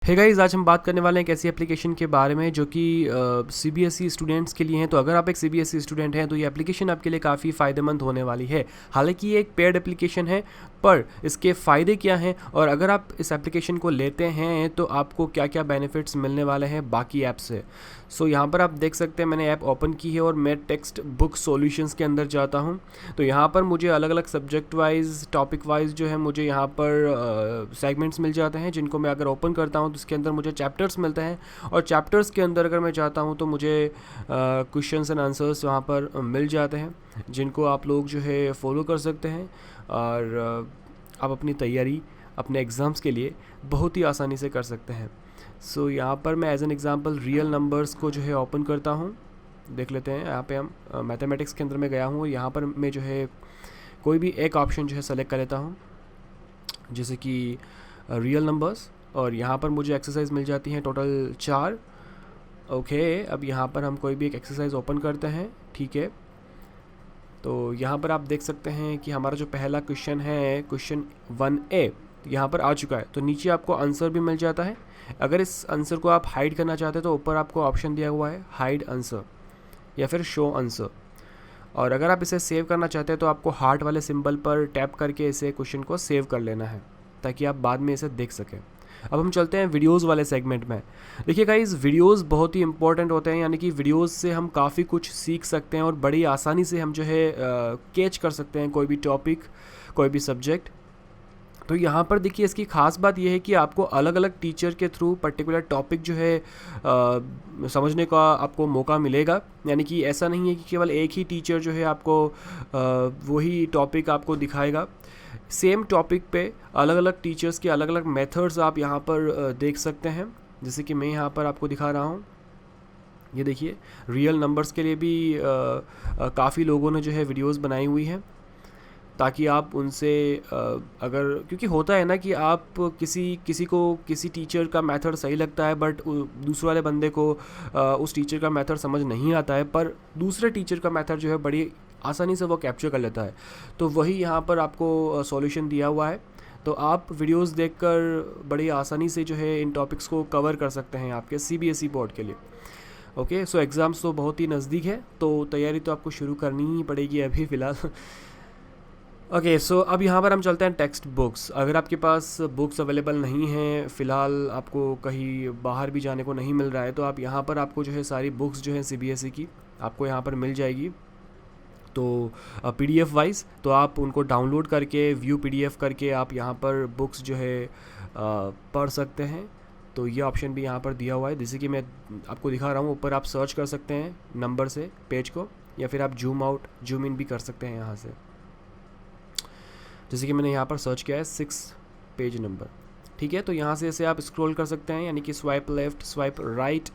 Hey guys, आज हम बात करने वाले हैं एक ऐसी एप्लीकेशन के बारे में जो कि सीबीएसई स्टूडेंट्स के लिए हैं। तो अगर आप एक सीबीएसई स्टूडेंट हैं तो ये एप्लीकेशन आपके लिए काफ़ी फ़ायदेमंद होने वाली है। हालांकि ये एक पेड एप्लीकेशन है, पर इसके फ़ायदे क्या हैं और अगर आप इस एप्लीकेशन को लेते हैं तो आपको क्या क्या बेनिफिट्स मिलने वाले हैं बाकी ऐप से। सो यहाँ पर आप देख सकते हैं मैंने ऐप ओपन की है और मैं टेक्स्ट बुक सॉल्यूशंस के अंदर जाता हूँ। तो यहाँ पर मुझे अलग अलग सब्जेक्ट वाइज, टॉपिक वाइज जो है मुझे यहाँ पर सेगमेंट्स मिल जाते हैं, जिनको मैं अगर ओपन करता हूँ तो उसके अंदर मुझे चैप्टर्स मिलते हैं। और चैप्टर्स के अंदर अगर मैं जाता हूँ तो मुझे क्वेश्चंस एंड आंसर्स वहाँ पर मिल जाते हैं, जिनको आप लोग जो है फॉलो कर सकते हैं और आप अपनी तैयारी अपने एग्ज़ाम्स के लिए बहुत ही आसानी से कर सकते हैं। सो यहाँ पर मैं as an example real numbers को जो है ओपन करता हूँ। देख लेते हैं, यहाँ पे हम मैथमेटिक्स के अंदर में गया हूँ। यहाँ पर मैं जो है कोई भी एक ऑप्शन जो है सेलेक्ट कर लेता हूँ, जैसे कि रियल नंबर्स, और यहाँ पर मुझे एक्सरसाइज मिल जाती हैं टोटल 4। ओके, अब यहाँ पर हम कोई भी एक एक्सरसाइज ओपन करते हैं। ठीक है, तो यहाँ पर आप देख सकते हैं कि हमारा जो पहला क्वेश्चन है, क्वेश्चन 1A, यहाँ पर आ चुका है। तो नीचे आपको आंसर भी मिल जाता है। अगर इस आंसर को आप हाइड करना चाहते हैं तो ऊपर आपको ऑप्शन दिया हुआ है हाइड आंसर या फिर शो आंसर। और अगर आप इसे सेव करना चाहते हैं तो आपको हार्ट वाले सिंबल पर टैप करके इसे क्वेश्चन को सेव कर लेना है, ताकि आप बाद में इसे देख सकें। अब हम चलते हैं वीडियोस वाले सेगमेंट में। देखिए गाइस, वीडियोस बहुत ही इंपॉर्टेंट होते हैं, यानी कि वीडियोस से हम काफ़ी कुछ सीख सकते हैं और बड़ी आसानी से हम जो है कैच कर सकते हैं कोई भी टॉपिक, कोई भी सब्जेक्ट। तो यहाँ पर देखिए, इसकी ख़ास बात यह है कि आपको अलग अलग टीचर के थ्रू पर्टिकुलर टॉपिक जो है समझने का आपको मौका मिलेगा। यानी कि ऐसा नहीं है कि केवल एक ही टीचर जो है आपको वही टॉपिक आपको दिखाएगा। सेम टॉपिक पे अलग अलग टीचर्स के अलग अलग मेथड्स आप यहाँ पर देख सकते हैं, जैसे कि मैं यहाँ पर आपको दिखा रहा हूँ। ये देखिए, रियल नंबर्स के लिए भी काफ़ी लोगों ने जो है वीडियोस बनाई हुई हैं, ताकि आप उनसे अगर, क्योंकि होता है ना कि आप किसी को किसी टीचर का मेथड सही लगता है, बट दूसरे वाले बंदे को उस टीचर का मेथड समझ नहीं आता है, पर दूसरे टीचर का मेथड जो है बड़ी आसानी से वो कैप्चर कर लेता है। तो वही यहाँ पर आपको सॉल्यूशन दिया हुआ है। तो आप वीडियोस देखकर बड़ी आसानी से जो है इन टॉपिक्स को कवर कर सकते हैं आपके सीबीएसई बोर्ड के लिए। ओके, सो एग्ज़ाम्स तो बहुत ही नज़दीक है, तो तैयारी तो आपको शुरू करनी ही पड़ेगी अभी फ़िलहाल। ओके, सो अब यहाँ पर हम चलते हैं टेक्स्ट बुक्स। अगर आपके पास बुक्स अवेलेबल नहीं हैं, फ़िलहाल आपको कहीं बाहर भी जाने को नहीं मिल रहा है, तो आप यहाँ पर आपको जो है सारी बुक्स जो है सीबीएसई की आपको यहाँ पर मिल जाएगी। तो पीडीएफ वाइज तो आप उनको डाउनलोड करके, व्यू पीडीएफ करके आप यहाँ पर बुक्स जो है पढ़ सकते हैं। तो ये ऑप्शन भी यहाँ पर दिया हुआ है, जैसे कि मैं आपको दिखा रहा हूँ। ऊपर आप सर्च कर सकते हैं नंबर से पेज को, या फिर आप जूम आउट जूम इन भी कर सकते हैं यहाँ से। जैसे कि मैंने यहाँ पर सर्च किया है 6 पेज नंबर। ठीक है, तो यहाँ से इसे आप स्क्रॉल कर सकते हैं, यानी कि स्वाइप लेफ़्ट, स्वाइप राइट,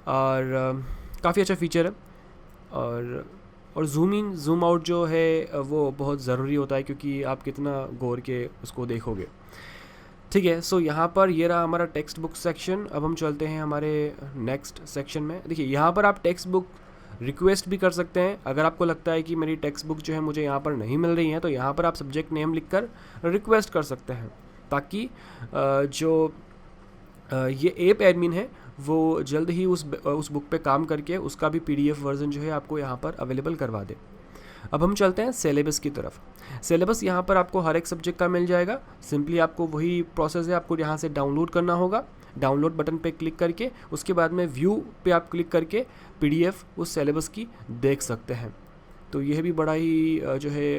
और काफ़ी अच्छा फीचर है। और जूम इन जूम आउट जो है वो बहुत ज़रूरी होता है, क्योंकि आप कितना गौर के उसको देखोगे। ठीक है, सो यहाँ पर ये रहा हमारा टेक्स्ट बुक सेक्शन। अब हम चलते हैं हमारे नेक्स्ट सेक्शन में। देखिए, यहाँ पर आप टेक्स्ट बुक रिक्वेस्ट भी कर सकते हैं। अगर आपको लगता है कि मेरी टेक्स्ट बुक जो है मुझे यहाँ पर नहीं मिल रही है, तो यहाँ पर आप सब्जेक्ट नेम लिखकर रिक्वेस्ट कर सकते हैं, ताकि जो ये ऐप एडमिन है वो जल्द ही उस बुक पे काम करके उसका भी पीडीएफ वर्जन जो है आपको यहाँ पर अवेलेबल करवा दे। अब हम चलते हैं सिलेबस की तरफ। सिलेबस यहाँ पर आपको हर एक सब्जेक्ट का मिल जाएगा। सिंपली आपको वही प्रोसेस है, आपको यहाँ से डाउनलोड करना होगा। डाउनलोड बटन पे क्लिक करके उसके बाद में व्यू पे आप क्लिक करके पीडीएफ उस सिलेबस की देख सकते हैं। तो यह भी बड़ा ही जो है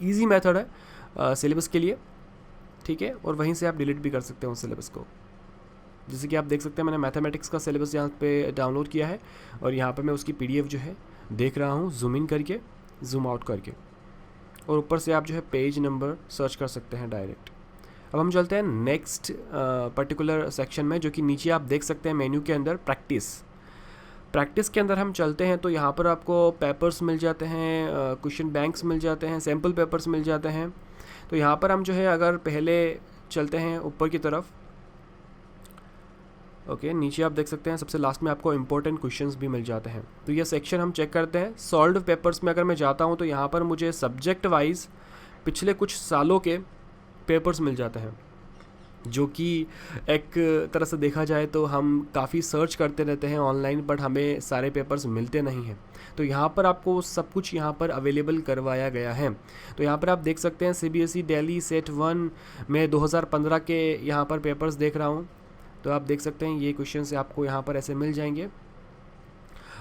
इजी मेथड है सिलेबस के लिए। ठीक है, और वहीं से आप डिलीट भी कर सकते हैं उस सिलेबस को। जैसे कि आप देख सकते हैं, मैंने मैथमेटिक्स का सिलेबस यहाँ पे डाउनलोड किया है, और यहाँ पर मैं उसकी पीडीएफ जो है देख रहा हूँ, जूम इन करके, जूम आउट करके, और ऊपर से आप जो है पेज नंबर सर्च कर सकते हैं डायरेक्ट। अब हम चलते हैं नेक्स्ट पर्टिकुलर सेक्शन में, जो कि नीचे आप देख सकते हैं मेन्यू के अंदर प्रैक्टिस के अंदर हम चलते हैं। तो यहाँ पर आपको पेपर्स मिल जाते हैं, क्वेश्चन बैंक्स मिल जाते हैं, सैम्पल पेपर्स मिल जाते हैं। तो यहाँ पर हम जो है अगर पहले चलते हैं ऊपर की तरफ, ओके, नीचे आप देख सकते हैं सबसे लास्ट में आपको इंपॉर्टेंट क्वेश्चंस भी मिल जाते हैं। तो ये सेक्शन हम चेक करते हैं। सॉल्व्ड पेपर्स में अगर मैं जाता हूँ तो यहाँ पर मुझे सब्जेक्ट वाइज पिछले कुछ सालों के पेपर्स मिल जाते हैं। जो कि एक तरह से देखा जाए तो हम काफ़ी सर्च करते रहते हैं ऑनलाइन, बट हमें सारे पेपर्स मिलते नहीं हैं। तो यहाँ पर आपको सब कुछ यहाँ पर अवेलेबल करवाया गया है। तो यहाँ पर आप देख सकते हैं सीबीएसई दिल्ली सेट 1 में 2015 के यहाँ पर पेपर्स देख रहा हूँ। तो आप देख सकते हैं ये क्वेश्चन से आपको यहाँ पर ऐसे मिल जाएंगे,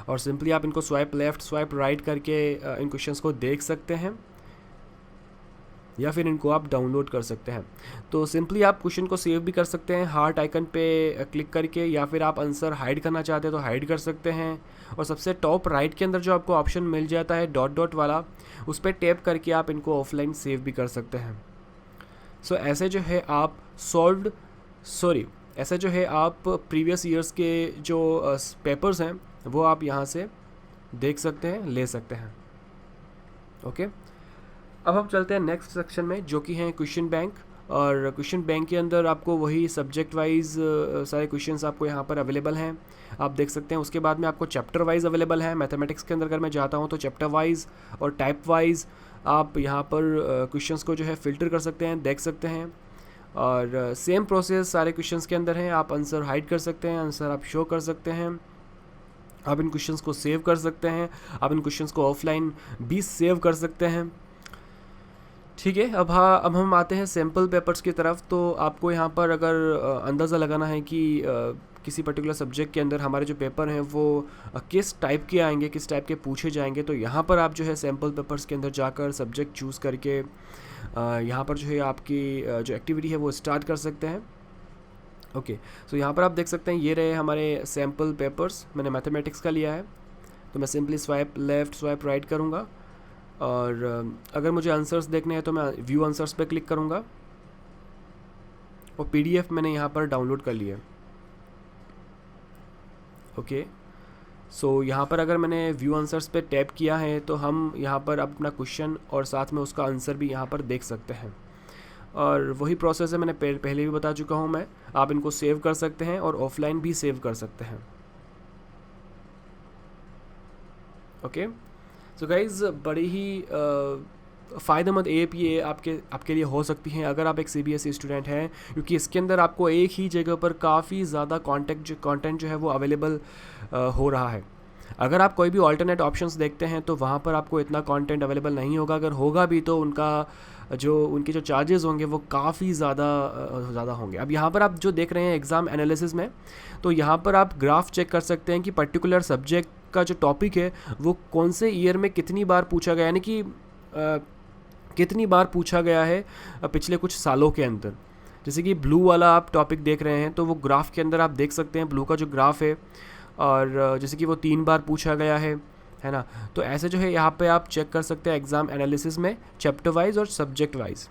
और सिंपली आप इनको स्वाइप लेफ़्ट स्वाइप राइट करके इन क्वेश्चंस को देख सकते हैं, या फिर इनको आप डाउनलोड कर सकते हैं। तो सिंपली आप क्वेश्चन को सेव भी कर सकते हैं हार्ट आइकन पे क्लिक करके, या फिर आप आंसर हाइड करना चाहते हैं तो हाइड कर सकते हैं। और सबसे टॉप राइट के अंदर जो आपको ऑप्शन मिल जाता है डॉट डॉट वाला, उस पर टैप करके आप इनको ऑफलाइन सेव भी कर सकते हैं। सो ऐसे जो है आप ऐसे जो है आप प्रीवियस ईयर्स के जो पेपर्स हैं वो आप यहाँ से देख सकते हैं, ले सकते हैं। ओके, अब हम चलते हैं नेक्स्ट सेक्शन में, जो कि है क्वेश्चन बैंक। और क्वेश्चन बैंक के अंदर आपको वही सब्जेक्ट वाइज सारे क्वेश्चंस आपको यहाँ पर अवेलेबल हैं, आप देख सकते हैं। उसके बाद में आपको चैप्टर वाइज अवेलेबल है। मैथमेटिक्स के अंदर अगर मैं जाता हूँ तो चैप्टर वाइज और टाइप वाइज आप यहाँ पर क्वेश्चंस को जो है फ़िल्टर कर सकते हैं, देख सकते हैं। और सेम प्रोसेस सारे क्वेश्चंस के अंदर है। आप आंसर हाइड कर सकते हैं, आंसर आप शो कर सकते हैं, आप इन क्वेश्चंस को सेव कर सकते हैं, आप इन क्वेश्चंस को ऑफलाइन भी सेव कर सकते हैं। ठीक है, अब हम आते हैं सैम्पल पेपर्स की तरफ। तो आपको यहाँ पर अगर अंदाज़ा लगाना है कि किसी पर्टिकुलर सब्जेक्ट के अंदर हमारे जो पेपर हैं वो किस टाइप के आएंगे, किस टाइप के पूछे जाएंगे, तो यहाँ पर आप जो है सैम्पल पेपर्स के अंदर जाकर सब्जेक्ट चूज़ करके यहाँ पर जो है आपकी जो एक्टिविटी है वो स्टार्ट कर सकते हैं। ओके, सो यहाँ पर आप देख सकते हैं ये रहे हमारे सैम्पल पेपर्स। मैंने मैथमेटिक्स का लिया है, तो मैं simply swipe left swipe right करूँगा, और अगर मुझे आंसर्स देखने हैं तो मैं व्यू आंसर्स पे क्लिक करूँगा, और पीडीएफ मैंने यहाँ पर डाउनलोड कर लिया। ओके, सो यहाँ पर अगर मैंने व्यू आंसर्स पे टैप किया है तो हम यहाँ पर अपना क्वेश्चन और साथ में उसका आंसर भी यहाँ पर देख सकते हैं। और वही प्रोसेस है, मैंने पहले भी बता चुका हूँ मैं। आप इनको सेव कर सकते हैं और ऑफलाइन भी सेव कर सकते हैं। ओके, सो गाइज़ बड़ी ही फ़ायदेमंद ऐप ये आपके लिए हो सकती हैं अगर आप एक सीबीएसई स्टूडेंट हैं, क्योंकि इसके अंदर आपको एक ही जगह पर काफ़ी ज़्यादा कंटेंट जो है वो अवेलेबल हो रहा है। अगर आप कोई भी ऑल्टरनेट ऑप्शंस देखते हैं तो वहाँ पर आपको इतना कंटेंट अवेलेबल नहीं होगा। अगर होगा भी तो उनके जो चार्जेस होंगे वो काफ़ी ज़्यादा होंगे। अब यहाँ पर आप जो देख रहे हैं एग्ज़ाम एनालिसिस में, तो यहाँ पर आप ग्राफ चेक कर सकते हैं कि पर्टिकुलर सब्जेक्ट का जो टॉपिक है वो कौन से ईयर में कितनी बार पूछा गया, यानी कि कितनी बार पूछा गया है पिछले कुछ सालों के अंदर। जैसे कि ब्लू वाला आप टॉपिक देख रहे हैं तो वो ग्राफ के अंदर आप देख सकते हैं ब्लू का जो ग्राफ है, और जैसे कि वो 3 बार पूछा गया है ना। तो ऐसे जो है यहाँ पे आप चेक कर सकते हैं एग्ज़ाम एनालिसिस में चैप्टर वाइज और सब्जेक्ट वाइज।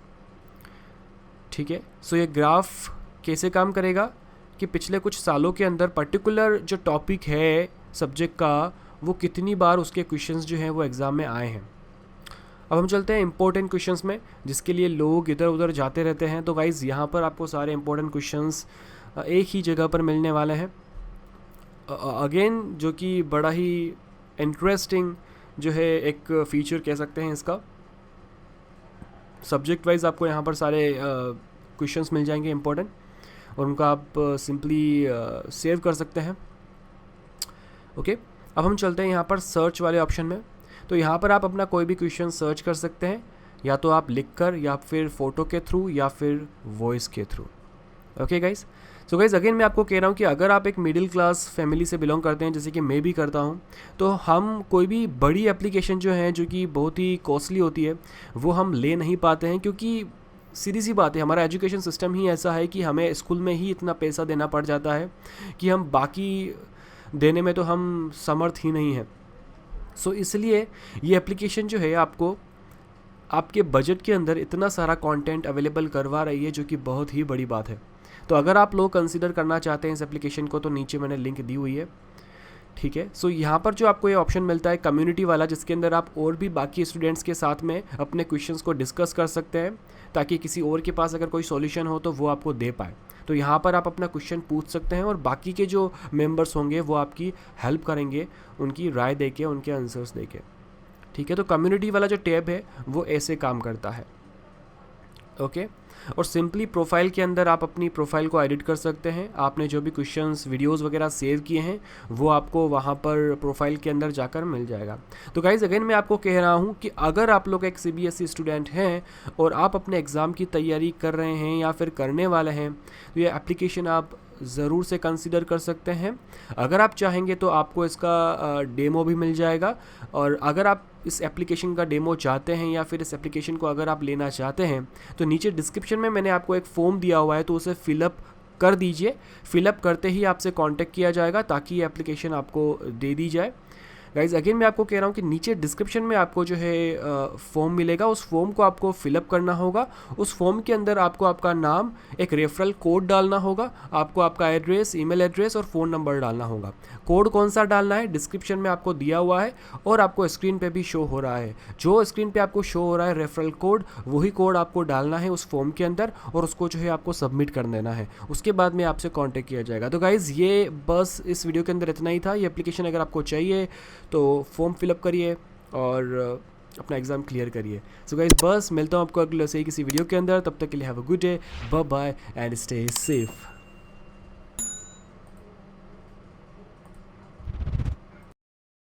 ठीक है, सो ये ग्राफ कैसे काम करेगा कि पिछले कुछ सालों के अंदर पर्टिकुलर जो टॉपिक है सब्जेक्ट का वो कितनी बार उसके क्वेश्चंस जो हैं वो एग्ज़ाम में आए हैं। अब हम चलते हैं इंपॉर्टेंट क्वेश्चंस में, जिसके लिए लोग इधर उधर जाते रहते हैं। तो गाइज़ यहाँ पर आपको सारे इंपॉर्टेंट क्वेश्चंस एक ही जगह पर मिलने वाले हैं। अगेन जो कि बड़ा ही इंटरेस्टिंग जो है एक फ़ीचर कह सकते हैं इसका। सब्जेक्ट वाइज आपको यहाँ पर सारे क्वेश्चंस मिल जाएंगे इंपॉर्टेंट, और उनका आप सिंपली सेव कर सकते हैं। ओके, अब हम चलते हैं यहाँ पर सर्च वाले ऑप्शन में। तो यहाँ पर आप अपना कोई भी क्वेश्चन सर्च कर सकते हैं, या तो आप लिख कर, या फिर फ़ोटो के थ्रू, या फिर वॉइस के through. Okay guys, so guys again मैं आपको कह रहा हूँ कि अगर आप एक मिडिल क्लास फैमिली से बिलोंग करते हैं, जैसे कि मैं भी करता हूँ, तो हम कोई भी बड़ी एप्लीकेशन जो है जो कि बहुत ही कॉस्टली होती है वो हम ले नहीं पाते हैं, क्योंकि सीधी सी बात है हमारा एजुकेशन सिस्टम ही ऐसा है कि हमें स्कूल में ही इतना पैसा देना पड़ जाता है कि हम बाकी देने में तो हम समर्थ ही नहीं हैं। सो इसलिए ये एप्लीकेशन जो है आपको आपके बजट के अंदर इतना सारा कंटेंट अवेलेबल करवा रही है, जो कि बहुत ही बड़ी बात है। तो अगर आप लोग कंसिडर करना चाहते हैं इस एप्लीकेशन को, तो नीचे मैंने लिंक दी हुई है। ठीक है, सो यहाँ पर जो आपको ये ऑप्शन मिलता है कम्युनिटी वाला, जिसके अंदर आप और भी बाकी स्टूडेंट्स के साथ में अपने क्वेश्चंस को डिस्कस कर सकते हैं, ताकि किसी और के पास अगर कोई सॉल्यूशन हो तो वो आपको दे पाए। तो यहाँ पर आप अपना क्वेश्चन पूछ सकते हैं और बाकी के जो मेंबर्स होंगे वो आपकी हेल्प करेंगे, उनकी राय देके, उनके आंसर्स देके। ठीक है, तो कम्युनिटी वाला जो टैब है वो ऐसे काम करता है। ओके, और सिंपली प्रोफाइल के अंदर आप अपनी प्रोफाइल को एडिट कर सकते हैं। आपने जो भी क्वेश्चंस वीडियोस वगैरह सेव किए हैं वो आपको वहाँ पर प्रोफाइल के अंदर जाकर मिल जाएगा। तो गाइज़ अगेन मैं आपको कह रहा हूँ कि अगर आप लोग एक CBSE स्टूडेंट हैं और आप अपने एग्ज़ाम की तैयारी कर रहे हैं या फिर करने वाले हैं, तो ये एप्लीकेशन आप ज़रूर से कंसिडर कर सकते हैं। अगर आप चाहेंगे तो आपको इसका डेमो भी मिल जाएगा, और अगर आप इस एप्लीकेशन का डेमो चाहते हैं या फिर इस एप्लीकेशन को अगर आप लेना चाहते हैं तो नीचे डिस्क्रिप्शन में मैंने आपको एक फॉर्म दिया हुआ है, तो उसे फिलअप कर दीजिए। फिलअप करते ही आपसे कांटेक्ट किया जाएगा ताकि ये एप्लीकेशन आपको दे दी जाए। गाइज़ अगेन मैं आपको कह रहा हूँ कि नीचे डिस्क्रिप्शन में आपको जो है फॉर्म मिलेगा, उस फॉर्म को आपको फिलअप करना होगा। उस फॉर्म के अंदर आपको आपका नाम, एक रेफरल कोड डालना होगा, आपको आपका एड्रेस, ईमेल एड्रेस और फ़ोन नंबर डालना होगा। कोड कौन सा डालना है डिस्क्रिप्शन में आपको दिया हुआ है और आपको स्क्रीन पे भी शो हो रहा है। जो स्क्रीन पे आपको शो हो रहा है रेफरल कोड, वही कोड आपको डालना है उस फॉर्म के अंदर और उसको जो है आपको सबमिट कर देना है। उसके बाद में आपसे कांटेक्ट किया जाएगा। तो गाइज़ ये बस इस वीडियो के अंदर इतना ही था। ये एप्लीकेशन अगर आपको चाहिए तो फॉर्म फिलअप करिए और अपना एग्ज़ाम क्लियर करिए। सो गाइस बस मिलता हूँ आपको अगले से किसी वीडियो के अंदर। तब तक के लिए have a good day, bye bye and stay safe.